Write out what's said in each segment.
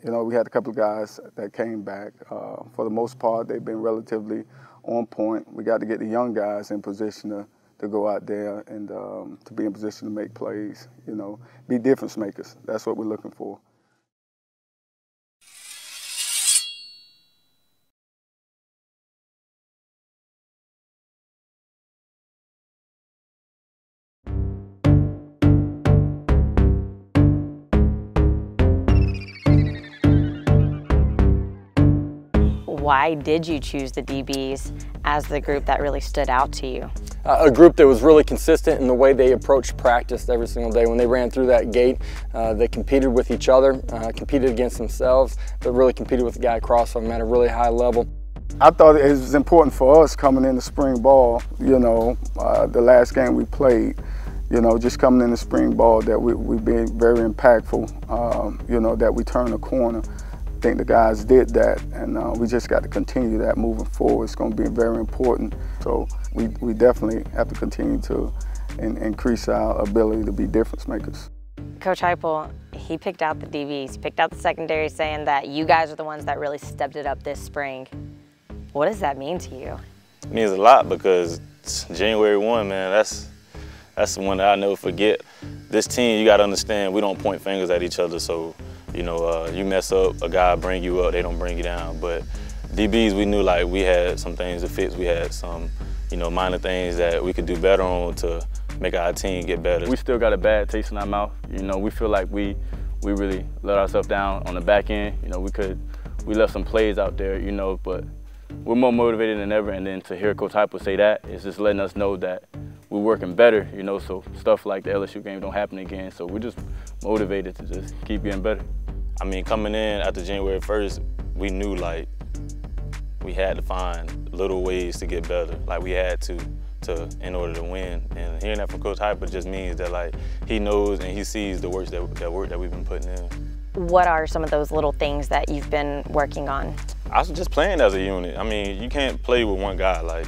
You know, we had a couple of guys that came back. For the most part, they've been relatively on point. We got to get the young guys in position to go out there and to be in position to make plays, you know, be difference makers. That's what we're looking for. Why did you choose the DBs as the group that really stood out to you? A group that was really consistent in the way they approached practice every single day. When they ran through that gate, they competed with each other, competed against themselves, but really competed with the guy across from them at a really high level. I thought it was important for us coming into spring ball, you know, the last game we played, you know, just coming into spring ball that we be very impactful, you know, that we turn a corner. I think the guys did that, and we just got to continue that moving forward. It's going to be very important. So we definitely have to continue to increase our ability to be difference makers. Coach Heupel, he picked out the DBs, he picked out the secondary, saying that you guys are the ones that really stepped it up this spring. What does that mean to you? It means a lot because January 1, man, that's the one that I'll never forget. This team, you got to understand, we don't point fingers at each other, so you know, you mess up, a guy bring you up, they don't bring you down. But DBs, we knew like we had some things to fix. We had some, you know, minor things that we could do better on to make our team get better. We still got a bad taste in our mouth. You know, we feel like we really let ourselves down on the back end. You know, we left some plays out there, you know, but we're more motivated than ever. And then to hear Coach Heupel say that, it's just letting us know that we're working better, you know, so stuff like the LSU game don't happen again. So we're just motivated to just keep getting better. I mean, coming in after January 1st, we knew like we had to find little ways to get better. Like we had to in order to win. And hearing that from Coach Heupel just means that like he knows and he sees the work that we've been putting in. What are some of those little things that you've been working on? I was just playing as a unit. I mean, you can't play with one guy. Like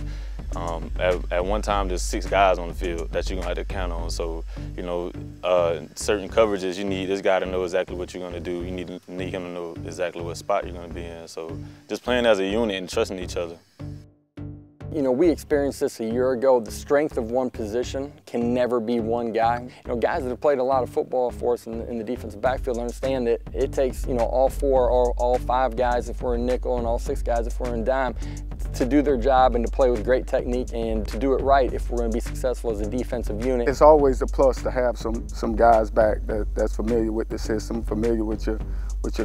at one time, there's 6 guys on the field that you're gonna have to count on. So, you know, certain coverages, you need this guy to know exactly what you're gonna do. You need him to know exactly what spot you're gonna be in. So, just playing as a unit and trusting each other. You know, we experienced this a year ago. The strength of one position can never be one guy. You know, guys that have played a lot of football for us in the defensive backfield understand that it takes, you know, all 4 or all 5 guys if we're in nickel and all 6 guys if we're in dime to do their job and to play with great technique and to do it right if we're going to be successful as a defensive unit. It's always a plus to have some guys back that's familiar with the system, familiar with your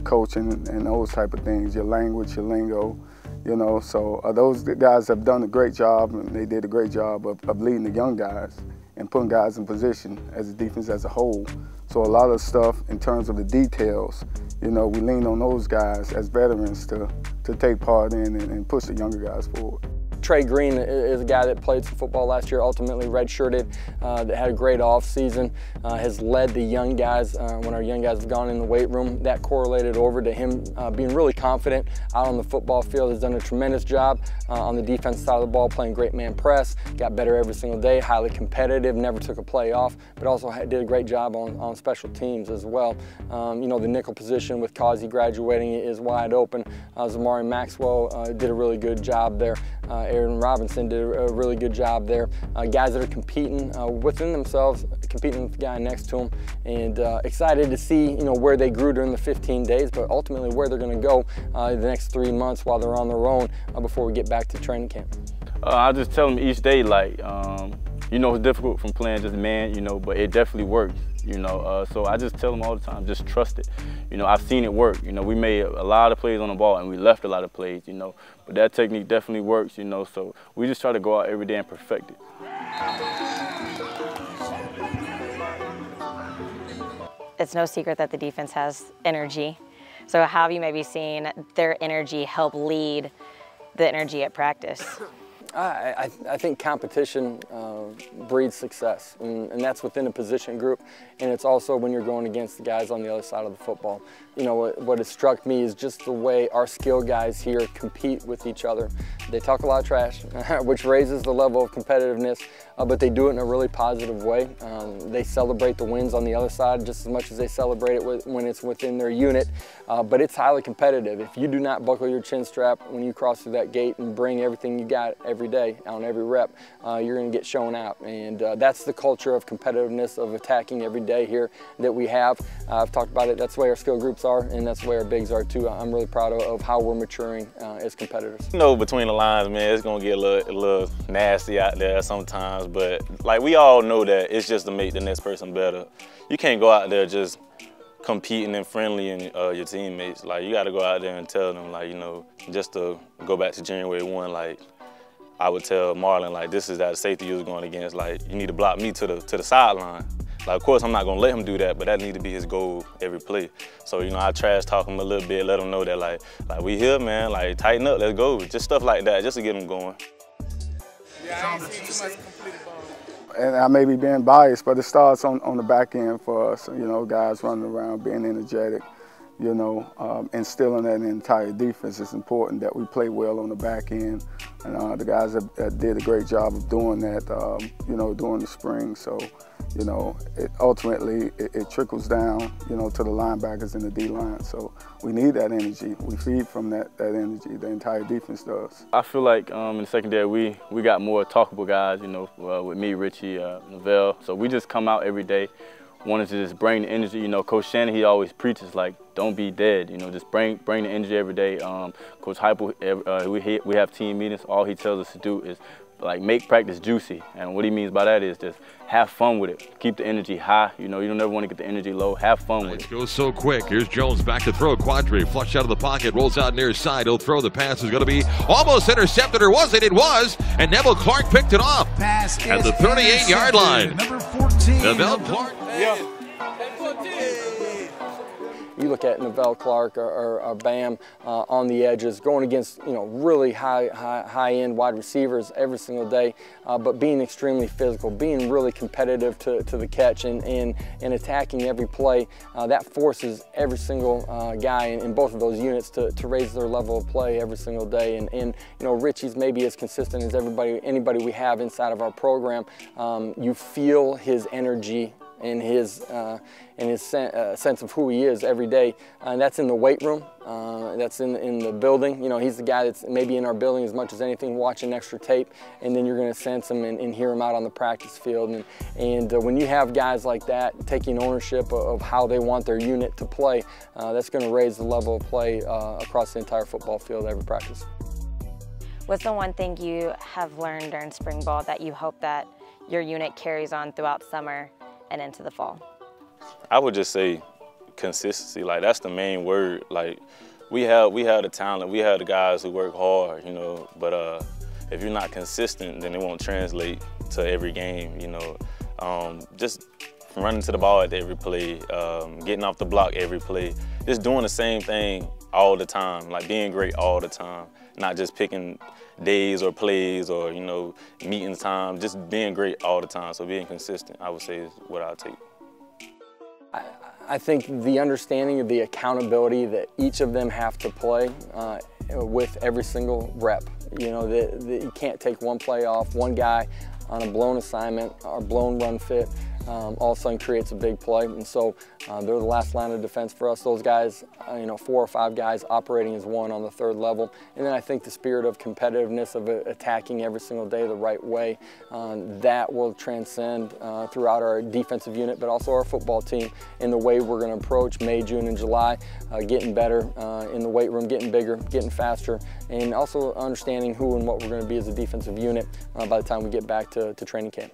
coaching and those type of things, your language, your lingo. You know, so those guys have done a great job, and they did a great job of leading the young guys and putting guys in position as a defense as a whole. So a lot of stuff in terms of the details, you know, we lean on those guys as veterans to take part in and push the younger guys forward. Trey Green is a guy that played some football last year, ultimately redshirted, that had a great offseason, has led the young guys when our young guys have gone in the weight room. That correlated over to him being really confident out on the football field. Has done a tremendous job on the defensive side of the ball, playing great man press, got better every single day, highly competitive, never took a play off, but also did a great job on special teams as well. You know, the nickel position with Causey graduating is wide open. Zamari Maxwell did a really good job there. Aaron Robinson did a really good job there. Guys that are competing within themselves, competing with the guy next to them, and excited to see, you know, where they grew during the 15 days, but ultimately where they're going to go the next 3 months while they're on their own before we get back to training camp. I just tell them each day, like, you know, it's difficult from playing just man, you know, but it definitely works. You know, so I just tell them all the time, just trust it. You know, I've seen it work. You know, we made a lot of plays on the ball and we left a lot of plays, you know, but that technique definitely works, you know, so we just try to go out every day and perfect it. It's no secret that the defense has energy. So how have you maybe seen their energy help lead the energy at practice? I think competition breeds success, and that's within a position group, and it's also when you're going against the guys on the other side of the football. You know, what has struck me is just the way our skill guys here compete with each other. They talk a lot of trash, which raises the level of competitiveness, but they do it in a really positive way. They celebrate the wins on the other side just as much as they celebrate it when it's within their unit, but it's highly competitive. If you do not buckle your chin strap when you cross through that gate and bring everything you got every day on every rep, you're going to get shown out, and that's the culture of competitiveness, of attacking every day here that we have. I've talked about it. That's the way our skill groups are, and that's the way our bigs are too. I'm really proud of how we're maturing as competitors. You know, between the lines, man, it's gonna get a little nasty out there sometimes, but like we all know that it's just to make the next person better. You can't go out there just competing and friendly and your teammates. Like, you got to go out there and tell them, like, you know, just to go back to January 1, like, I would tell Marlon, like, this is that safety you was going against. Like, you need to block me to the sideline. Like, of course, I'm not going to let him do that, but that need to be his goal every play. So, you know, I trash talk him a little bit, let him know that, like we here, man. Like, tighten up, let's go. Just stuff like that, just to get him going. Yeah, and I may be being biased, but it starts on the back end for us. You know, guys running around, being energetic, you know, instilling that entire defense. It's important that we play well on the back end. And the guys that did a great job of doing that, you know, during the spring. So, you know, ultimately it trickles down, you know, to the linebackers and the D-line. So we need that energy. We feed from that energy. The entire defense does. I feel like in the secondary we got more talkable guys, you know, with me, Richie, Novell. So we just come out every day, wanted to just bring the energy. You know, Coach Shannon, he always preaches, like, don't be dead. You know, just bring the energy every day. Coach Heupel, we have team meetings. All he tells us to do is, like, make practice juicy. And what he means by that is just have fun with it. Keep the energy high. You know, you don't ever want to get the energy low. Have fun with it. It goes so quick. Here's Jones back to throw. Quadri flush out of the pocket, rolls out near side. He'll throw. The pass is going to be almost intercepted, or was it? It was. And Neville Clark picked it off at the 38-yard line. Number 14. Neville Clark. Yeah. You look at Neville Clark or Bam on the edges, going against, you know, really high-end wide receivers every single day, but being extremely physical, being really competitive to the catch and attacking every play. That forces every single guy in both of those units to raise their level of play every single day. And you know, Richie's maybe as consistent as anybody we have inside of our program. You feel his energy and his sense of who he is every day, and that's in the weight room, that's in the building. You know, he's the guy that's maybe in our building as much as anything, watching extra tape, and then you're going to sense him and hear him out on the practice field. And when you have guys like that taking ownership of how they want their unit to play, that's going to raise the level of play across the entire football field every practice. What's the one thing you have learned during spring ball that you hope that your unit carries on throughout summer and into the fall? I would just say consistency. Like, that's the main word. Like, we have the talent, we have the guys who work hard, you know, but if you're not consistent, then it won't translate to every game, you know. Just running to the ball at every play, getting off the block every play, just doing the same thing all the time, like being great all the time, not just picking days or plays or, you know, meeting time, just being great all the time. So being consistent, I would say, is what I'll take. I think the understanding of the accountability that each of them have to play with every single rep. You know, you can't take one play off. One guy on a blown assignment or blown run fit all of a sudden creates a big play. And so they're the last line of defense for us. Those guys, you know, 4 or 5 guys operating as one on the 3rd level. And then I think the spirit of competitiveness, of attacking every single day the right way, that will transcend throughout our defensive unit, but also our football team in the way we're going to approach May, June, and July, getting better in the weight room, getting bigger, getting faster, and also understanding who and what we're going to be as a defensive unit by the time we get back to training camp.